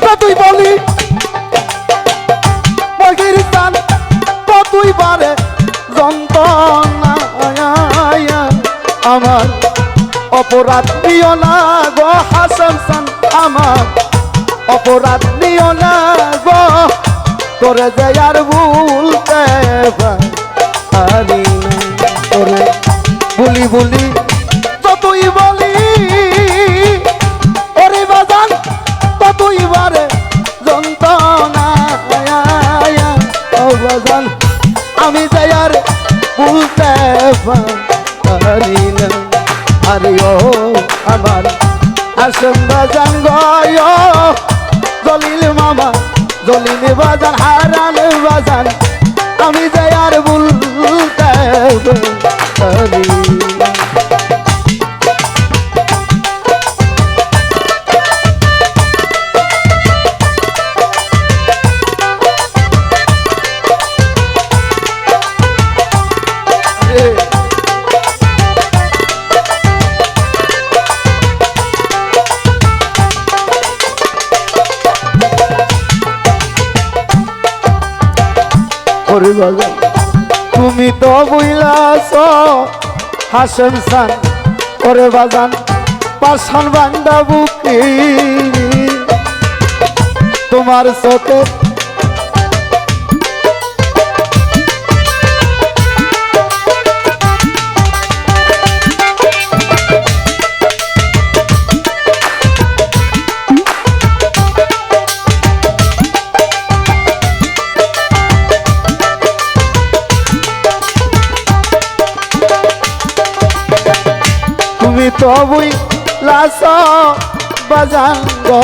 কতই বলি মহির চান কতই বারে যন্ত্রণা আমার অপরাধ দিও না গো হাসান চান আমার অপরাধ দিও না গো তোরে যে আর ভুলতে পারি না তোরে বলি বলি যতই বলি ওরে বাজান ততই বারে যন্ত্রণা ও বাজান আমি যে আর ভুলতে পারি না আরে ও আমার আসেন বাজান গয় জলিল মামা জলিল বাজান হারান বাজান আমি যে আর ভুলতে পারি না তুমি তো বুঝলাছ হাসেন সান ওরে বাজান পাশান বান্দা বুকে তোমার চোখে তো বুঝলাছ বাজান গো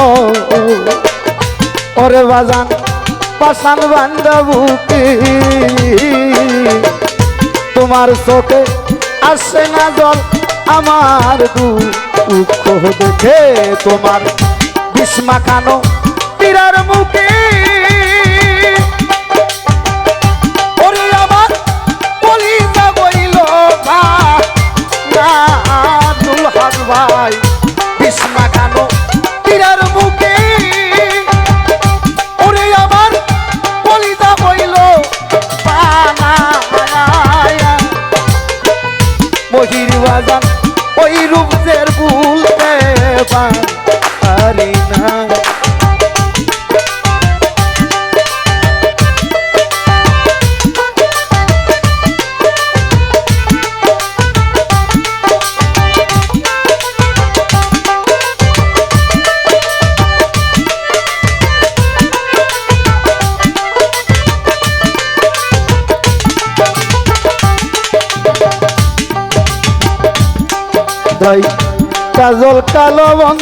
ওরে বাজান পাশান বান্দা বুকে তোমার চোখে আসে না জল আমার দুঃখ দেখে তোমার বিস্মা খানো তীরার মুখে ওরে আমার কলিজা বইল ভাই বিস্মা খানো তীরার মুখে ওরে আমার কলিজা বইল মহির বাজান ওই রূপের ভুলতে পারি না কাজল কালো বন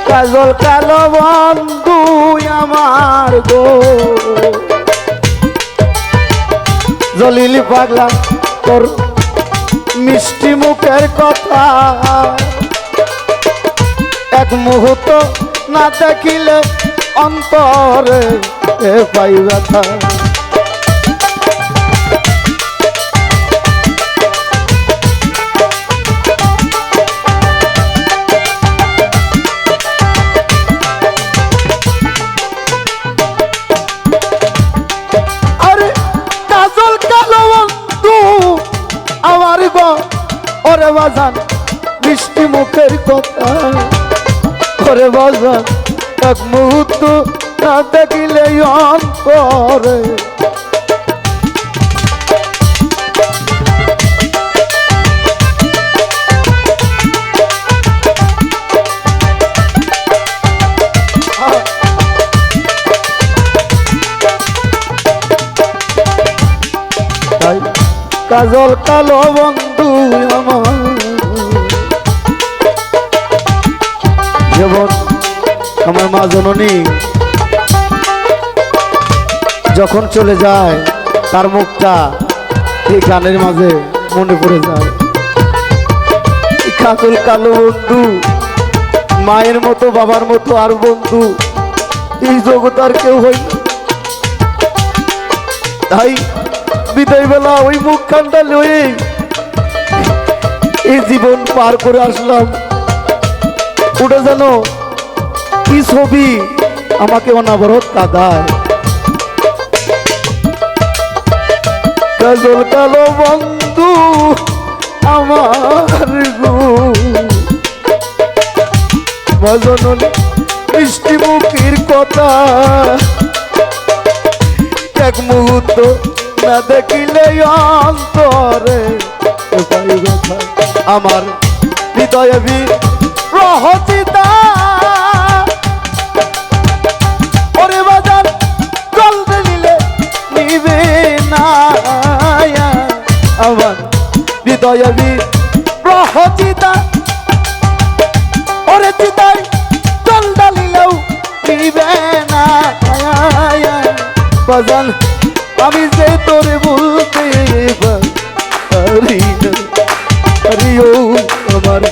কাজল কালো বন্ধু আমার গো জলিলি পাগলা তোর মিষ্টি মুখের কথা এক মুহূর্ত না দেখিলে অন্তরে পাই ব্যথা। আরে কাজল কালো বন্ধু আমার গো ওরে বাজান মিষ্টি মুখের কথা, ওরে বাজান এক মুহূর্ত না দেখিলে অন্তরে কাজল কালো বন্ধু আমার যেমন আমার মা জননী যখন চলে যায় তার মুখটা এই গানের মাঝে মনে পড়ে যায়। কাজল কালো বন্ধু মায়ের মতো বাবার মতো আর বন্ধু এই জগৎ আর কেউ হয় না। তাই বিদায় বেলা ওই মুখ কান্ডা লয়ে এই জীবন পার করে আসলাম। ওটা যেন কি ছবি আমাকে অনাবরত কাঁদায়। কাজল কালো বন্ধু আমার গো মজননী মিষ্টি মুখের কথা, এক মুহূর্ত না দেখিলে অন্তরে আমার হৃদয়ে রহচিতা ওরে বাজার জলতে দিলে নিবে না আমার হৃদয়ে রহচিতা ওরে চিতায় জল ডালিলেও নিবে না বাজান আমি যে তোরে বলতে পারি না। আরিও আমার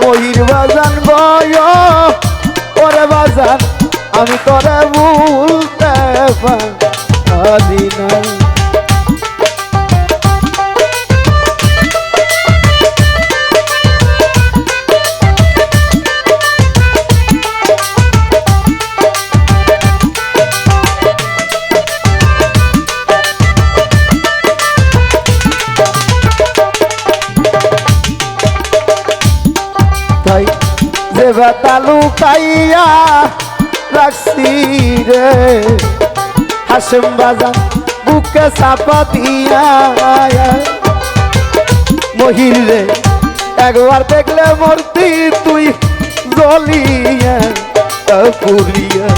মহির বাজান বয় ওরে বাজান আমি তোরে বলতে পারি না। যে ব্যথা লুকাইয়া রাখছি রে হাসেম বাজান বুকে চাপা দিয়া মহির রে একবার দেখলে মূর্তি তুই জ্বলিয়া পুরিয়া।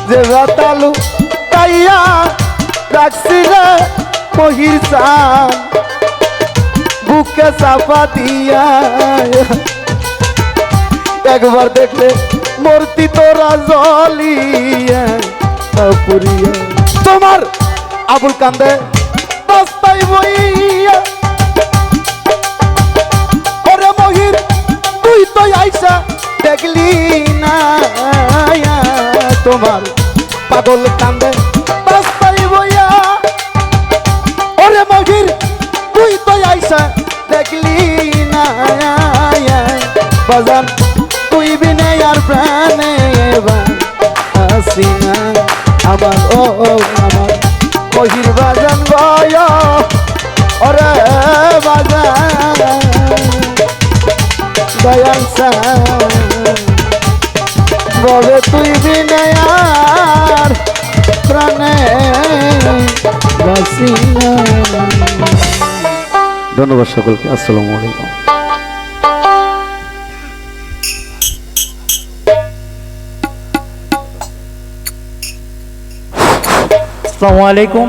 যে রাতালু তাইয়া রাখছি রে মহির চান বুকে চাপা দিয়া একবার দেখলে মূর্তি তোরা জ্বলিয়া পুরিয়া। তোমার আবুল কান্দে রাস্তাই বইয়া ওরে মহির তুই তো আইসা দেখলি না তোমার পাগল কান্দে রাস্তাই বইয়া ওরে মহির তুই তো আইসা দেখলি না বাজান তুই বিনে আর প্রাণে আসি না আমার ও আমার মহির বাজান বয় ওরে বাজান দয়াল বলে তুই বিনে আর প্রাণে বাসি না। ধন্যবাদ সকলকে। আসসালামু আলাইকুম। আসসালামু আলাইকুম।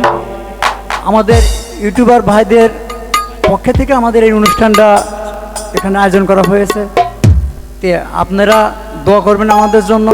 আমাদের ইউটিউবার ভাইদের পক্ষ থেকে আমাদের এই অনুষ্ঠানটা এখানে আয়োজন করা হয়েছে। আপনারা দোয়া করবেন আমাদের জন্য।